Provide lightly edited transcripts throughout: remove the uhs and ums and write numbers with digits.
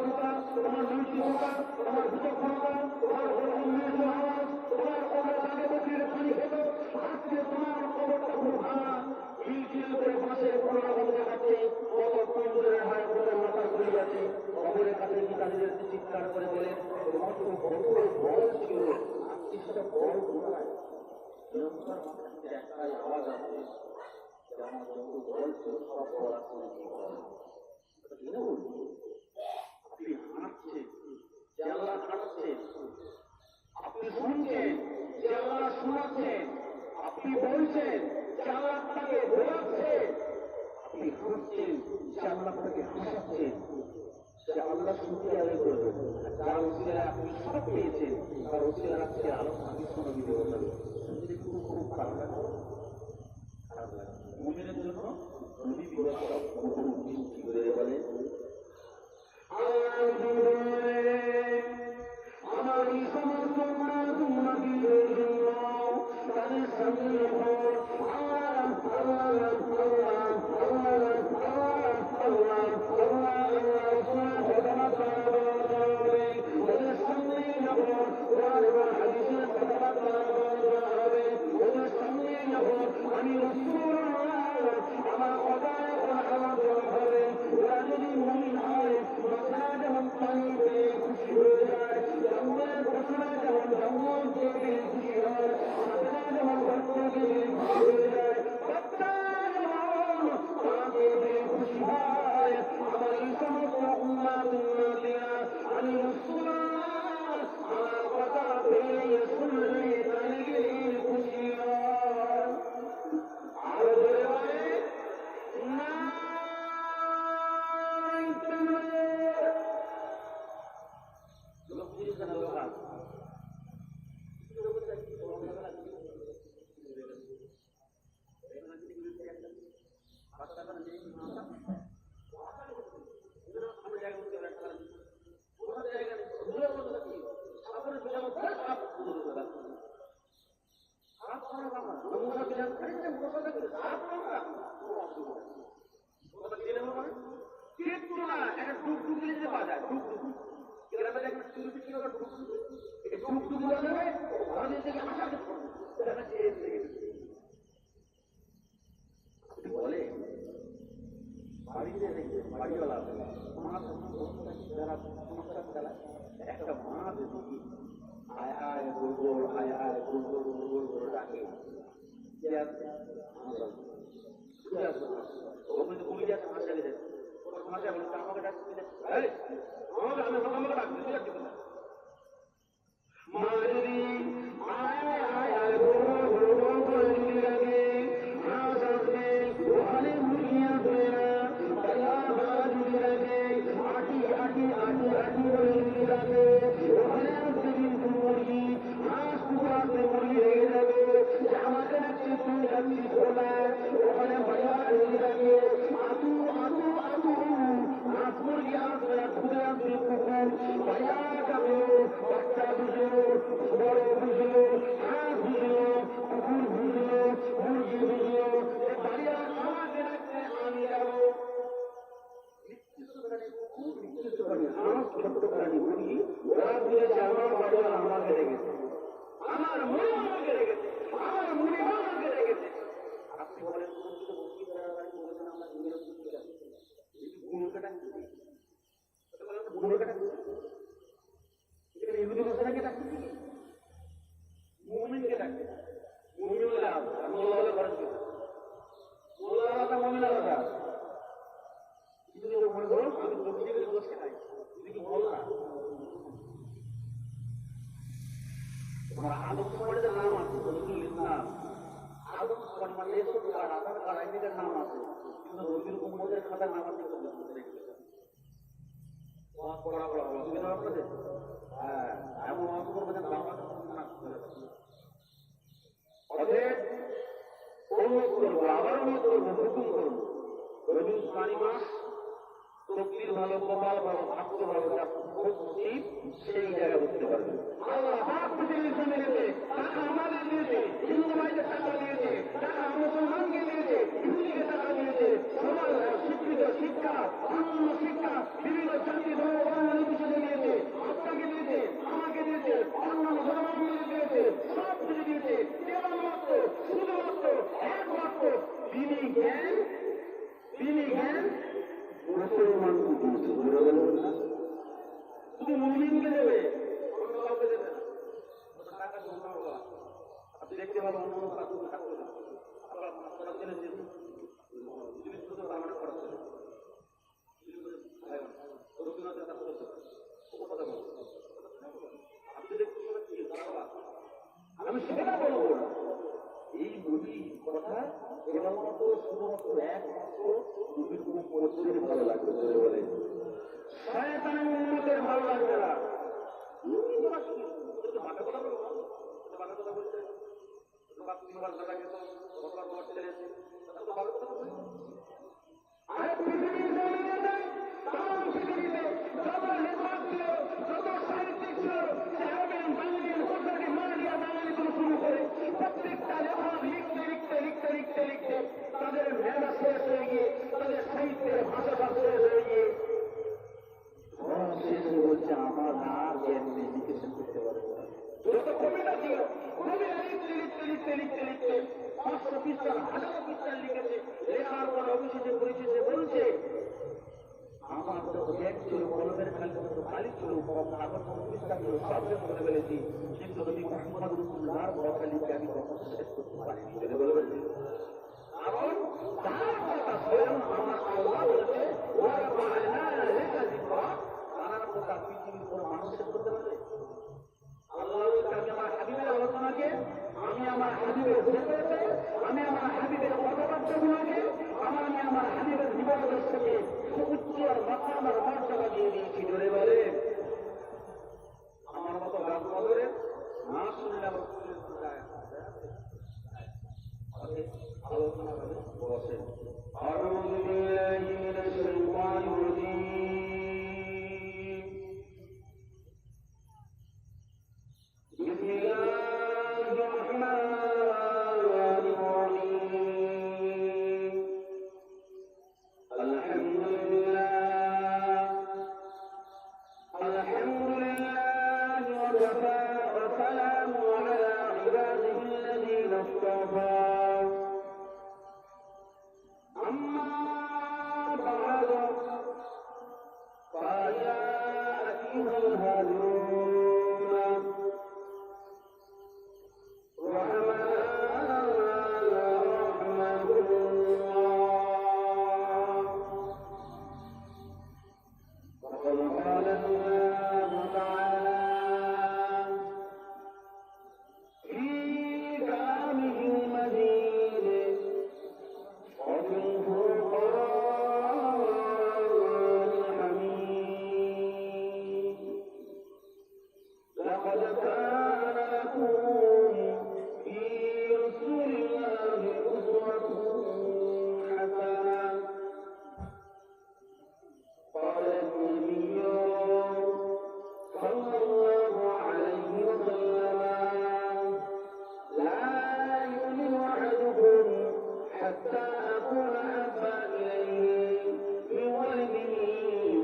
মানবিকতা, তোমার নৈতিকতা, তোমার বিচক্ষণতা, তোমার সাহস, তোমার কবর আগে বসিয়ে পানি খেত, আজকে তোমার কবরটা খুব ভাঙা, ঝিলঝিল করে বাঁশের করোনা বন্ধ যাচ্ছে, কত কমজোরের হায় করে মাথা ঘুরে যাচ্ছে, কবরের কাছে গীতাদের চিৎকার করে বলে তোমার তো বড় বল ছিল, আজকে সেটা বল কোথায়? একটাই আওয়াজ আছে যে আমার যত বল ছিল সব বলা করে দিয়ে আপনি হাঁটছেন, যে আল্লাহ হাঁটছেন, আপনি শুনছেন, যে আল্লাহ শোনাচ্ছেন, আপনি বলছেন, যে আল্লাহ আপনাকে বোঝাচ্ছেন, আপনি হাসছেন, যে আল্লাহ আপনাকে হাসাচ্ছেন, যে আল্লাহ শুনতে আদায় করবেন, যার ওসিলায় আপনি সব পেয়েছেন, তার ওসিলায় আজকে আলোচনা কোনো ভিডিও বলবেন, খুব খুব খারাপ লাগে, খারাপ লাগে। মুমিনের জন্য নবী বিবাহ কি করে বলে আমার এই সমস্ত উম্মতীদের জন্য তাদের সামনে আমি আমার কথা হবে ওরা যদি মমিন হয় মশলা যেমন পানি পেয়ে খুশি হয়ে যায়, জঙ্গলের পশুরা যেমন জঙ্গল পেয়ে খুশি হয়, বাচ্চা যেমন বাচ্চা পেয়ে খুশি হয়ে যায়, বাচ্চা যেমন মাকে পেয়ে খুশি হয়, আমার এই সমস্ত উম্মাতিয়া আমি মুসলমান আমার কথা পেয়ে শুনলে কানে গেলে খুশি হয়। আরো ধরে বলে না বলে বাড়িতে বাড়িওয়ালা যারা সংসার চালায় একটা মা যদি আয় আয় গোল আয় আয় গোল করে ডাকে ওখানে কমে যাচ্ছে ভাষা গেছে ভাষা বলে আমাকে ডাকতে আমাকে ডাকতে মা যদি আয় আয় আয় গোল করে যদি ডাকে হাঁস আসবে ওখানে মুরগি আসবে না, যদি ডাকে আটি আটি আটি আটি করে যদি ডাকে ওখানে আসবে কিন্তু মুরগি, হাঁস কুকুর আসবে মুরগি লেগে যাবে, আমাকে ডাকছে তুই ডাকছিস কোথায়, ওখানে বাজার যদি ডাকে আতু আতু আতু হাঁস মুরগি আসবে না, ঘুরে আসবে কুকুর, বাজার যাবে, বাচ্চা বুঝলো, বড় বুঝলো, হাঁস বুঝলো, কুকুর বুঝলো, মুরগি বুঝলো, বাড়িয়া আমাকে ডাকছে আমি যাবো। ছোট্ট প্রাণী মুরগি ওরা বুঝেছে আমার বাড়িওয়ালা আমাকে রেখেছে, আমার মুড়ি আমাকে রেখেছে, আমার মুড়ি আমাকে রেখেছে। আপনি বলেন মুমিনকে ডাকবে, মুমিন হলে মোল্লা হলে খরচ করবে, মোল্লা আলাদা মুমিন আলাদা। মনে করো আমি প্রকৃতিকে দোষ খাই, তুমি কি বল না তোমার আদম সমাজের নাম আছে, নজরুল ইসলাম আদম সমাজ মানে এসব কার্ড আধার কার্ড আইডিটার নাম আছে, কিন্তু নজরুল মোহাম্মদের খাতার নাম আছে পড়া পড়া অসুবিধা আপনাদের। হ্যাঁ এমন অঙ্ক করবো যে অতএব অনুরোধ করবো, আবার অনুরোধ করবো, হুকুম করবো রবি উসমানী মাস তকদির ভালো, কপাল ভালো, ভাগ্য ভালো, সেই জায়গায় বুঝতে পারবে। টাকা আমাদের দিয়েছে, হিন্দু ভাইদের টাকা দিয়েছে, টাকা মুসলমানকে দিয়েছে, হিন্দুকে টাকা দিয়েছে, সমাজ শিক্ষিত শিক্ষা, অন্য শিক্ষা, বিভিন্ন জাতি ধর্ম মুমিনকে দেবে, অন্য কাউকে দেবে না। টাকা জমা হওয়া আপনি দেখতে পাবেন অন্য কাউকে থাকবে না। আপনার আপনারা জেনে যে জিনিসগুলো আমার খরচ হবে রবীন্দ্রনাথের কাছে কথা বলবো আপনি দেখতে পাবেন কি আমি সেটা বলবো না। এই নদী কথা কেবলমাত্র শুধুমাত্র একমাত্র নদীর খুব পরিচয় ভালো লাগবে বলে শয়তানের উন্নতের ভালো লাগবে না। মাঠে কথা বলবো মাঠে কথা বলছে আরে পৃথিবীর জমিনে তাম পৃথিবীতে যত লেখক ছিল, যত সাহিত্যিক ছিল, আরবিয়ান, বাংলিয়ান, কোথাকে মারাঠিয়া, বাঙালি থেকে শুরু করে প্রত্যেকটা লেখক লিখতে লিখতে লিখতে লিখতে লিখতে তাদের মেধা শেষ হয়ে গিয়ে, তাদের সাহিত্যের ভাষা শেষ হয়ে গিয়ে শেষ হয়ে বলছে আমার আর এডুকেশন করতে পারবো না। যত কবিতা ছিল কবিতা লিখতে লিখতে লিখতে লিখতে লিখতে 500 পৃষ্ঠা 1000 পৃষ্ঠা লিখেছে। লেখার পর অবশেষে পরিশেষে বলছে আমার তো একজন কলমের খালি ছিল, কাগজ পৃষ্ঠা ছিল, সব শেষ করে ফেলেছি, কিন্তু নবী মুহাম্মদ রাসূলুল্লাহর বখালিকে আমি কখনো শেষ করতে পারিনি। বলবেন কারণ তার কথা স্বয়ং আমার আল্লাহ বলেছে ওয়া বা'না লাকা যিকরা, তার কথা পৃথিবীর কোনো মানুষ শেষ করতে পারবে? আল্লাহ বলছে আমি আমার হাবিবের আলোচনাকে, আমি আমার হাবিবের জিকিরকে, আমি আমার হাবিবের কথাবার্তাগুলোকে, আমি আমার হাবিবের জীবনাদর্শকে উচ্চ আর মাকাম আর মর্যাদা দিয়ে দিয়েছি। জোরে বলে আমার মতো রাজনগরে না শুনলে আমার আলোচনা বসে। أعوذ بالله من الشيطان الرجيم. بسم الله الرحمن الرحيم. الحمد لله وكفى وسلام على عباده الذين اصطفى. أما بعد فيا أيها الهادون رحمة الله، وقد قال الله تعالى في كلامه المجيد وفي الفرقان الحميد: لقد كان لكم في رسول الله أسوة حسنة. قال النبي صلى الله عليه وسلم: لا يؤمن أحدكم حتى أكون أحب إليه من ولده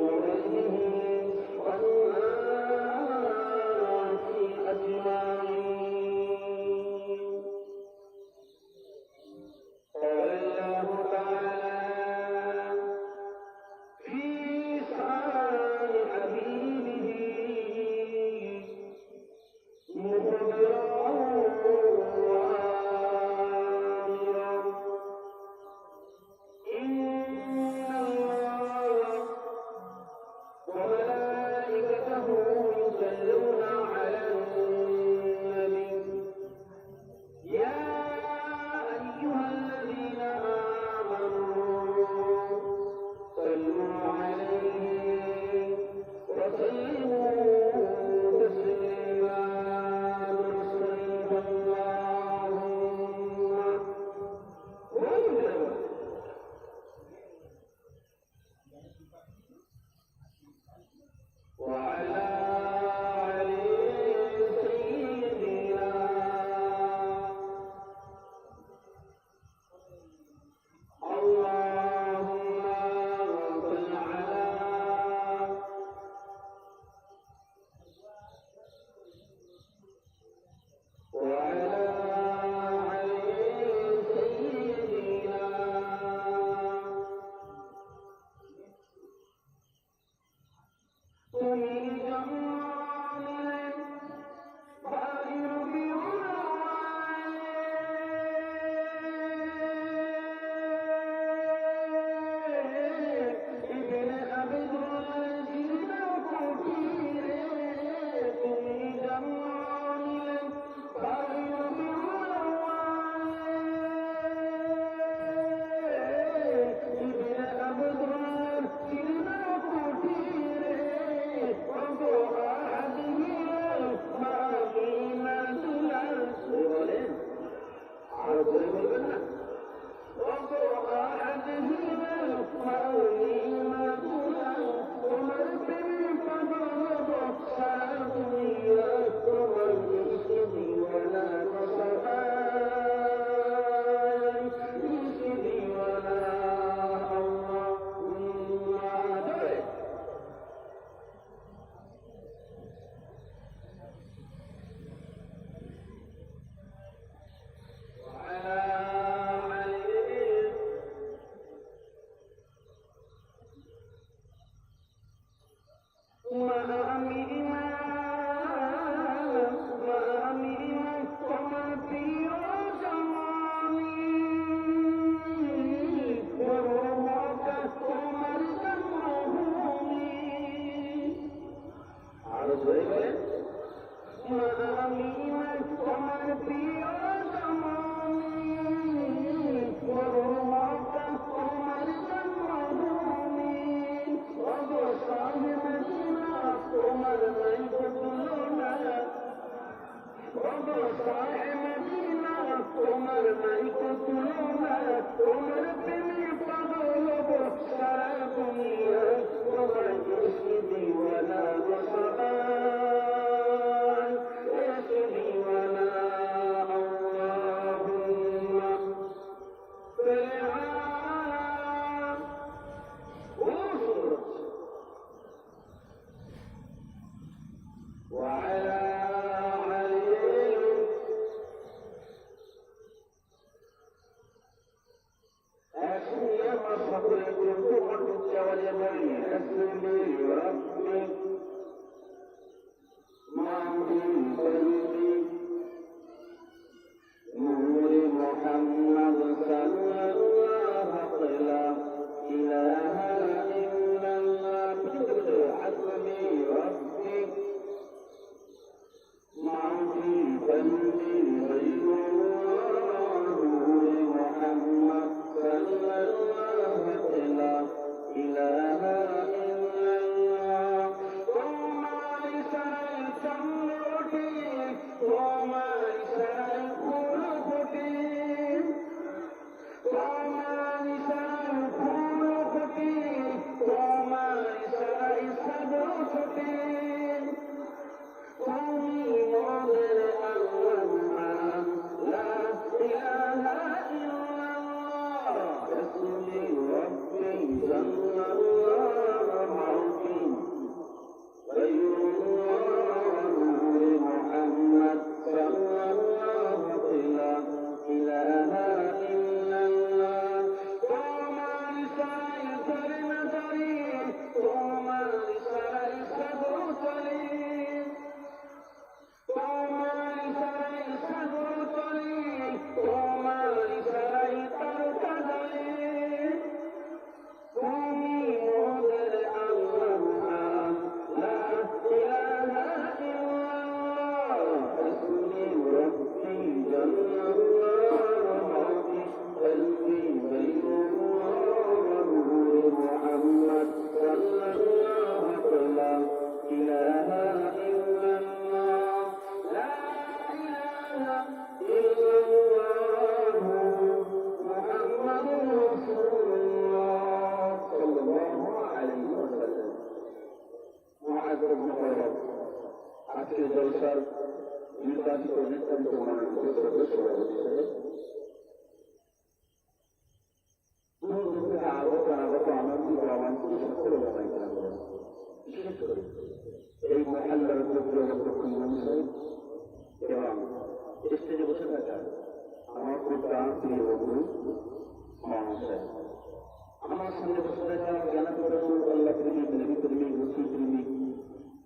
وولده والناس أجمعين. قال الله تعالى في شأن حبيبه مخبرا وآمرا: إن الله وملائكته يصلون على النبي يا أيها الذين آمنوا صلوا عليه وسلموا تسليما. صلى اللهم وعلى آل سيدنا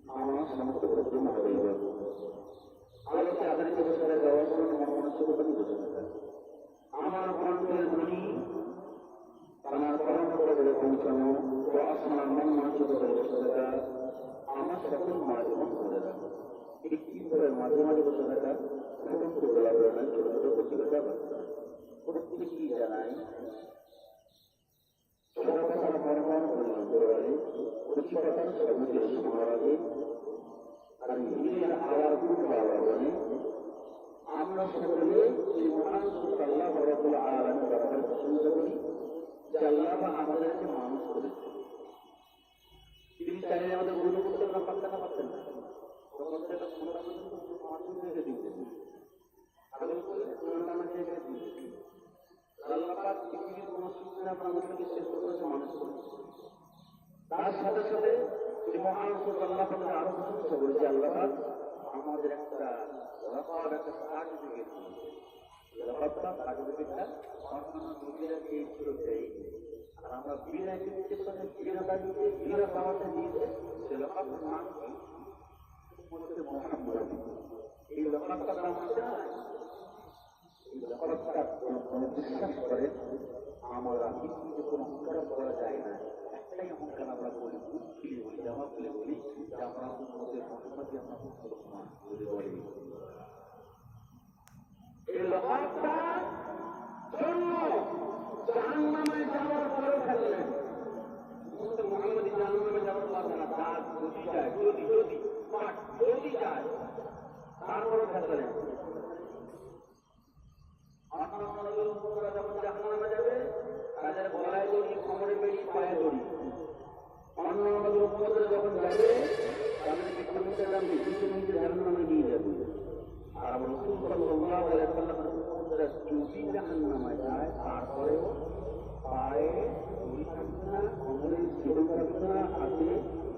আমার মহোদয় আলোকে আধারিত বসে দেওয়ার জন্য মনমানসিকতা বসে থাকা আমার কণ্ঠের ধ্বনি আমার কর্মকর্তাদের পৌঁছানো ও আসমার মন মানসিকতা বসে থাকা আমার সকল মাঝে মন করে থাকা একটি ঘরের মাঝে মাঝে বসে থাকা ছোট গোলা বেড়ায় ছোট ছোট কচিকাটা বাচ্চা প্রত্যেকেই জানাই ছোট কথার মর্মন পরিমাণ করে কচিকাটার সবুজের শোনার আগে আর নিজের আওয়ার খুব ভালো বলে আমরা সকলে এই মহান আল্লাহ রাব্বুল আলামিনের দরবারে প্রশংসা করি যে আল্লাহ আমাদেরকে মানুষ করেছে। তিনি চাইলে আমাদের গ্রহণ করতে না পারতেন না পারতেন না প্রত্যেকটা সন্তান পর্যন্ত মানুষ রেখে দিতেন আদর করে সন্তানকে রেখে দিতেন। আল্লাহ পাক পৃথিবীর কোন সূচনা আমাদেরকে শ্রেষ্ঠ করেছে মানুষ করেছে। তার সাথে সাথে এই মহান আল্লাহ পাকের আরো প্রশংসা করেছে আল্লাহ পাক আমাদের একটা একটা সার্টিফিকেট সার্টিফিকেটটা অন্যান্য নবীরাকে দেয় আর আমরা বিনা চিকিৎসার সাথে বিনা দাবিতে বিনা পাওয়াতে দিয়েছে সে লকাপটার নাম কি মোহাম্মদ। এই লকাপটার নাম আছে না এই লকাপটা বিশ্বাস করে আমরা পৃথিবীতে কোনো অহংকার করা যায় না। একটাই অহংকার আমরা বলি খুলে বলি জামা খুলে বলি যে আমরা আমাদের মোহাম্মদকে আমরা মুসলমান বলে বলি। এই লকাপটা জন্য জাহান্নামে যাওয়ার পরেও ফেললেন মোহাম্মদী জাহান্নামে যাওয়ার পারবে না। তার যদি যায় যদি যায় তারপরেও ফেললেন। যখন জাহান্নামে যাবে তাদের গলায় দড়ি কোমরে বেড়ি পায়ে দড়ি। অন্য আমাদের উপরে যখন যাবে তাদেরকে ক্ষমতা দামে কিছু মিনিটে জাহান্নামে নিয়ে যাবে। আর আমার রসুল সাল্লাল্লাহু আলাইহি ওয়াসাল্লামের উপরে যদি জাহান্নামে যায় তারপরেও পায়ে দড়ি থাকবে না, কোমরে দড়ি থাকবে না, হাতে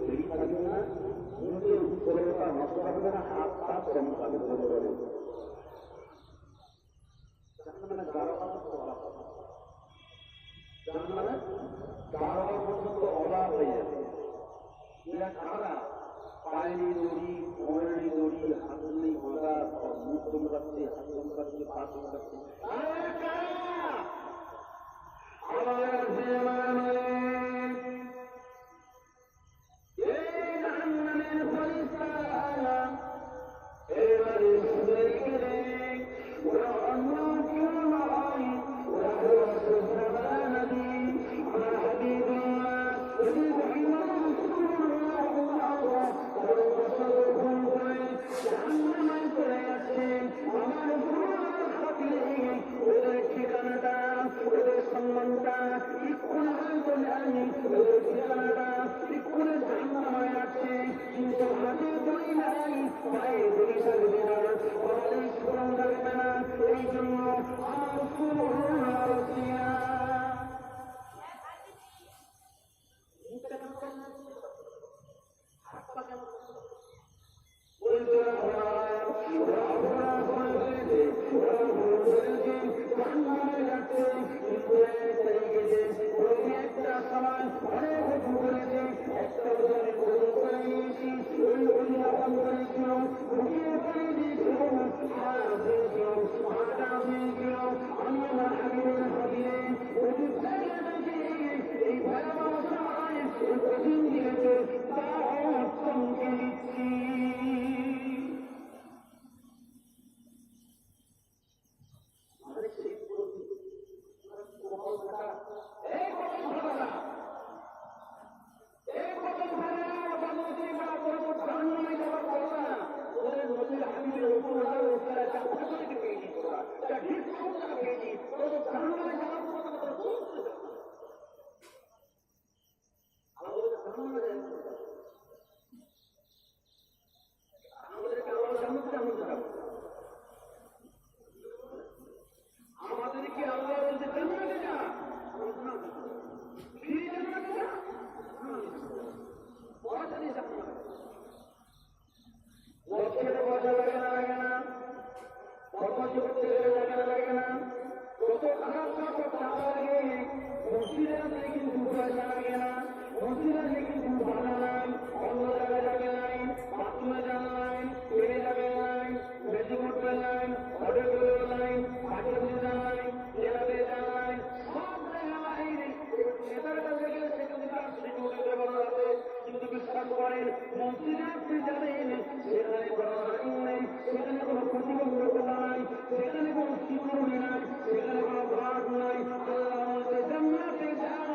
বেড়ি থাকবে না, মুখে উত্তরতা নষ্ট থাকবে না, হাত পা চমকাবে বলে জাহান্নামে জাহান্নামে পর্যন্ত অবাক হয়ে যাবে। এরা কারা? পায়ের দড়ি, কোমরের দড়ি, হাত নেই ভাঙা, মুখ চমকাচ্ছে, হাত চমকাচ্ছে, পা চমকাচ্ছে। এই জন্য মসজিদে কিন্তু ভালো নাই, অন্য জায়গায় নাই, বাথরুমে যান নাই, আপনি যাবেন সেখানে কোনো আইন নেই, সেখানে কোনো প্রতিবন্ধকতা নাই, সেখানে কোনো সিকিউরিটি নাই, সেখানে কোনো গার্ড নাই। আল্লাহ বলতে জান্নাতে যাও,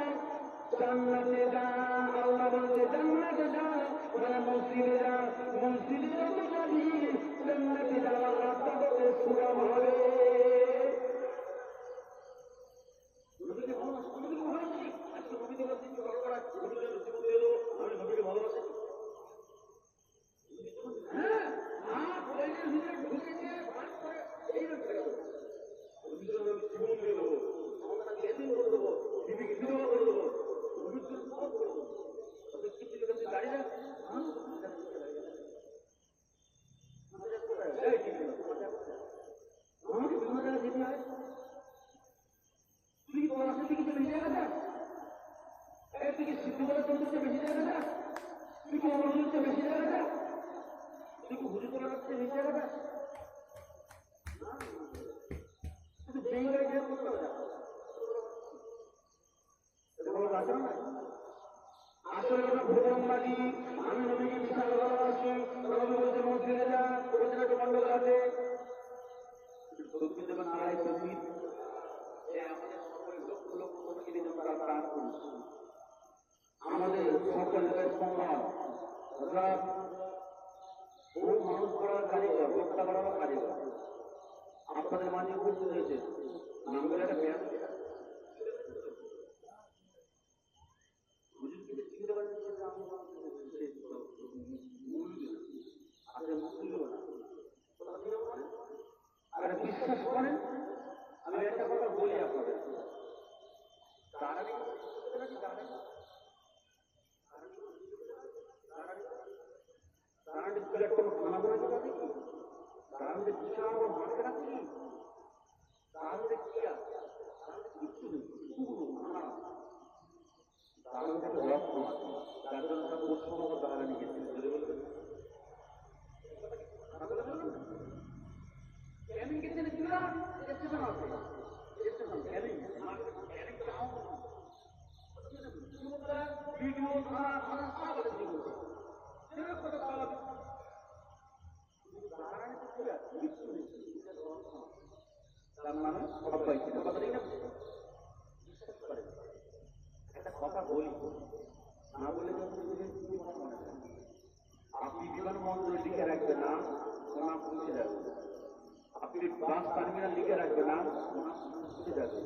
জান্নাতে যাও, আল্লাহ বলতে জান্নাতে যাও, মানে মসজিদে যাও, মসজিদে যত যাবি জান্নাতে যাওয়ার রাস্তা তত সুগম হবে। নবীকে ভালোবাসি, নবীকে ভালোবাসি, আজকে নবীকে বলছি ভালো করা, নবীকে জীবন দিয়ে দেবো, আমি নবীকে ভালোবাসি। হ্যাঁ, হাত ব্রেনের ভিতরে ঢুকে দিয়ে পাঠ করে এই রকম নবীকে আমি জীবন দিয়ে দেবো, আমাকে এদিন করে দেবো, বিবিকে বিধবা করে দেবো, নবীর জন্য সব করে দেবো। তাদের কিছু কাছে দাঁড়িয়ে আমাকে বিভিন্ন জায়গায় যেতে হয়। তুই কি তোমার থেকে বেশি জায়গা যা, তুই কি সিদ্ধবেলা তন্ত্রতে বেশি জায়গা যা, তুই কি অমরতে বেশি জায়গা যা, তুই কি হুজুর তোলা রাখতে বেশি জায়গা যা, তুই বেঙ্গায় গিয়ে করতে হবে। আসলে ওটা ভুবনবাদী, আমি নবীকে বিশাল ভালোবাসি, নবী বলছে মসজিদে যা, বলছে একটু গন্ডগোল আছে। তকবীর দেবেন নারায়ে তাকবীর, আমাদের সকলের লক্ষ লক্ষ তকবীর যেন তারা প্রাণ করছে। আমাদের সকলের সম্মান হযরত বহু মানুষ পড়ার কারিগর, বক্তা বাড়ানোর কারিগর আপনাদের মাঝে উপস্থিত হয়েছে। নামগুলো একটা বেয়ান বিশ্বাস করেন। আমি একটা কথা বলি আপনাদের, খানা বানাতে পারে কি, তার মধ্যে বিশাল মাঠে রাখে কি, তার মধ্যে কি আছে, কিচ্ছু নেই, তার মধ্যে একটা রক্ত আছে, যার জন্য তার পশ্চিমবঙ্গ তাহারা নিয়ে গেছে। ক্যানিং গেছেন কিনা স্টেশন আছে, স্টেশন ক্যানিং ভিডিও থানা থানা সব আছে, জীবন সেরকম কথা পাওয়া তার নামে সবাই একটা কথা বলি না বলে মনে হয় আপনি বিমানবন্দরে লিখে রাখবেন না, ওনার পৌঁছে যাবে। আপনি বাস টার্মিনাল লিখে রাখবেন না, ওনার পৌঁছে যাবে।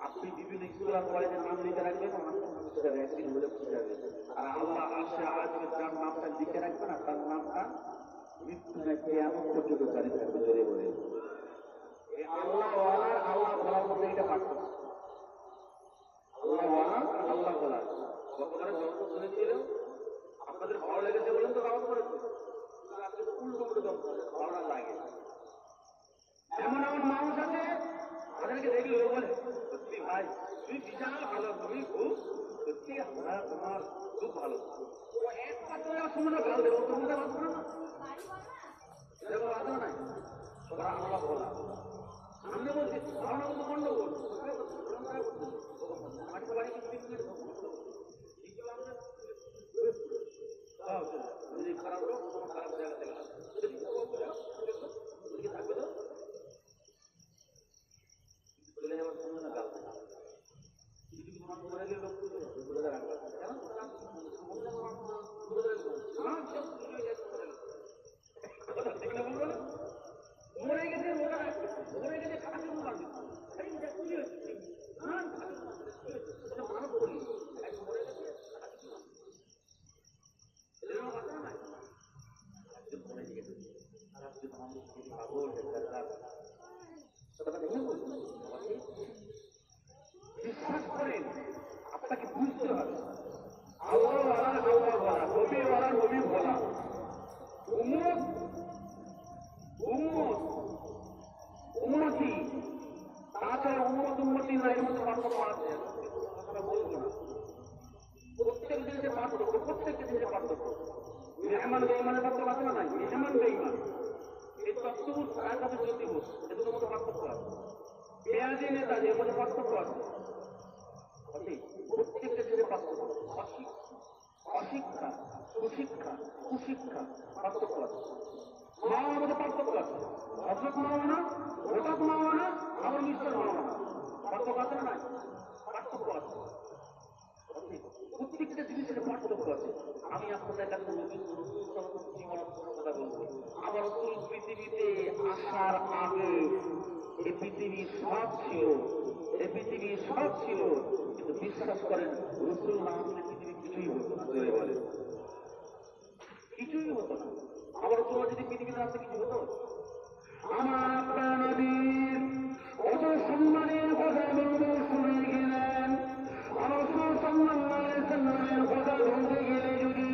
আপনি বিভিন্ন স্কুল আর কলেজের নাম লিখে রাখবেন, ওনার পৌঁছে যাবে, একদিন হলে পৌঁছে যাবে। আর আল্লাহ আসে আজকে যার নামটা লিখে রাখবেন না, তার নামটা মৃত্যু না কিয়ামত পর্যন্ত জারি থাকবে। জোরে বলে আল্লাহ ওয়ালার আল্লাহ বলার মধ্যে এটা পার্থক্য। আল্লাহ ওয়ালা আর আল্লাহ বলা গতকালে যত শুনেছিল আপনাদের ভালো লেগেছে বলেন তো দাওয়াত করেছে, আজকে তো উল্টো করে ভালো না লাগে। এমন এমন মানুষ আছে তাদেরকে দেখলে লোক বলে সত্যি ভাই তুমি বিশাল ভালো, তুমি খুব সত্যি আমরা তোমার খুব ভালো। ও একবার সময় ভালো দেবো, তোমাদের ভালো না দেখো ভালো নাই সবার আল্লাহ বলা। আমরা বলছি ধারণা মতো গন্ডগোল বাড়ি খারাপ লোক তোমার খারাপ জায়গা থেকে থাকবে তো চলে যাওয়ার সময় না গাল কিছু কিছু মানুষ করে গেলে লোক মরে গেছে মরে গেছে খারাপ মানব করি মরে গেছে বিশ্বাস করেন আপনাকে বুঝতে হবে আল্লাহ বলা আল্লাহ বলা, নবী বলা নবী বলা, উম্মত উম্মত উম্মতি, তাছাড়া উম্মত উম্মতি না, এর মধ্যে পার্থক্য আছে, বলবো না। প্রত্যেক জিনিসের পার্থক্য, প্রত্যেকটা জিনিসের পার্থক্য। মেহমান বেঈমানের পার্থক্য আছে না নাই? মেহমান বেঈমান এই তত্ত্ববোধ তার কাছে জ্যোতিবোধ, এদের মধ্যে পার্থক্য আছে। পেঁয়াজি নেতা এর মধ্যে পার্থক্য আছে, প্রত্যেকটা জিনিসের পার্থক্য। অশিক্ষা, সুশিক্ষা, কুশিক্ষা পার্থক্য আছে। মা আমাদের পার্থক্য আছে। অসুখ মা না, ওটাক মা না, আমার মিশ্র মা না, পার্থক্য আছে না নাই? পার্থক্য আছে। প্রত্যেকটা জিনিসের পার্থক্য আছে। আমি আপনাদের কাছে কথা বলবো, আমার রসুল পৃথিবীতে আসার আগে এই পৃথিবী সব ছিল, এই পৃথিবী সব ছিল, কিন্তু বিশ্বাস করেন রসুল না আসলে পৃথিবী কিছুই হতো না। জোরে বলে কিছুই হতো না। আমার রসুল যদি পৃথিবীতে আসতে কিছু হতো? আমার আপনার নবীর অত সম্মানের কথা বলবো, শুনে গেলেন আমার রসুল সাল্লাল্লাহু আলাইহি সাল্লামের কথা বলতে গেলে যদি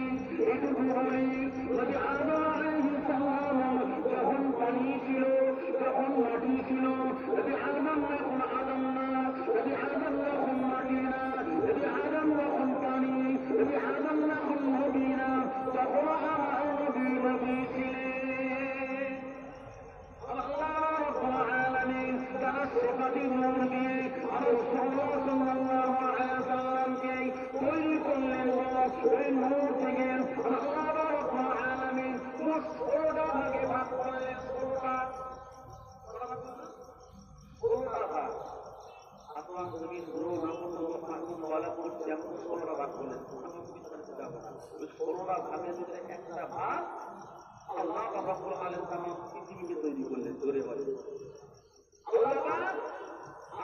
এটুকু বলি, যদি আদম আলাইহিস সালাম যখন পানি ছিল, যখন মাটি ছিল, যদি আদম যখন আদম না, যদি আদম যখন মাটি না, যদি আদম যখন পানি, যদি আদম যখন নবী না, তখন আমার নবী নবী ছিলেন। আল্লাহ রাব্বুল আলামিন তার সিফাতি নূর দিয়ে রাসূলুল্লাহ সাল্লাল্লাহু আলাইহি ওয়াসাল্লামকে তৈরি করলেন। ওই নূর থেকে আল্লাহ রাব্বুল আলামিন 16টা ভাগে ভাগ করলেন। 16টা ভাগ। আপনার জমিন পুরো নামওয়ালা করছে, এমন 16টা ভাগ করলেন। আমি বিস্তারিত যাব না। ওই 16টা ভাগের ভিতরে একটা ভাগ আল্লাহ রাব্বুল আলামিন পৃথিবীকে তৈরি করলেন। জোরে বলে আল্লাহ পাক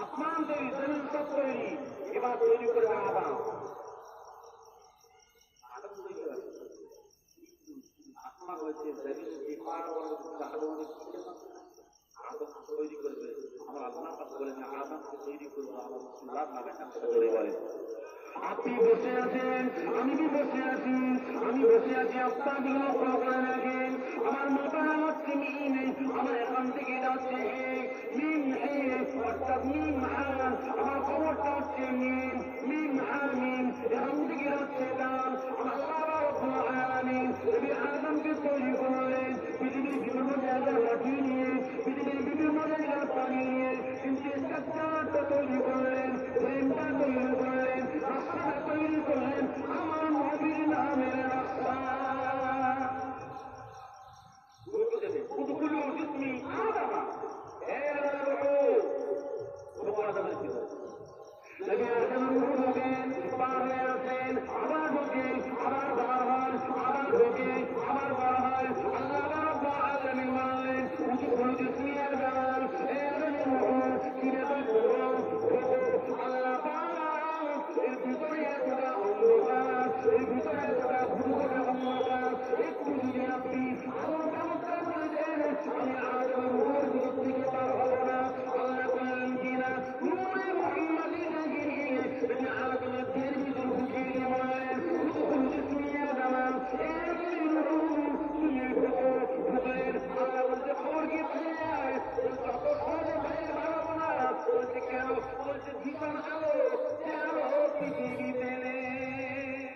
আসমান তৈরি, জমিন সব তৈরি, এবার তৈরি করে আদম। আদম তৈরি হয়, আসমান হয়েছে, জমিন এবার আদম তৈরি করবে। আমার আল্লাহ পাক বলেন আদমকে তৈরি করবো আমার রাসূলুল্লাহর নামে। জোরে বলে আপনি বসে আছেন, আমি কি বসে আছি, আমি বসে আছি, আপনার লক্ষ্য করেন